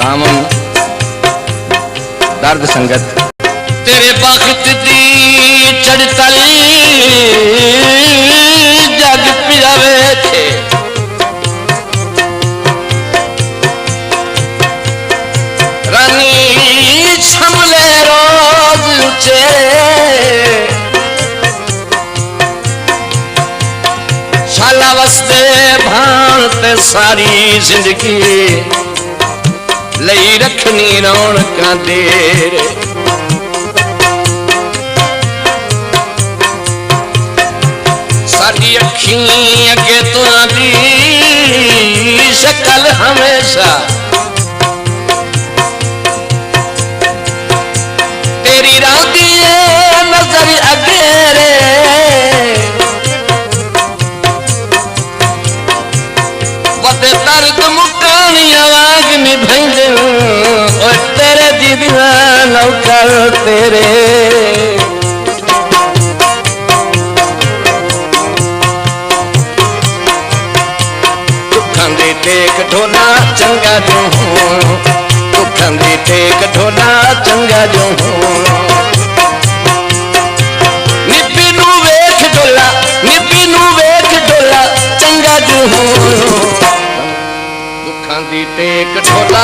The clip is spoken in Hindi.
सामन दर्द संगत तेरे बख्त दी चढ़तल जग पियावे थे रानी छमले रोज ऊंचे शाला वसते भांत सारी जिंदगी लई रखनी रौनकां तेरे साडी अखीं अगे तो दी शक्ल हमेशा तेरी रांदी नजर अगे रे वदे दर्द मुकानी आवाज निभाइंदे और तेरे दीदिया नौकर तेरे दुखां दी टेक ढोला चंगा जो हूं दुखां दी टेक ढोला चंगा जो हूं निपी नू वेख ढोला चंगा जो हूं दुखां दी टेक ढोला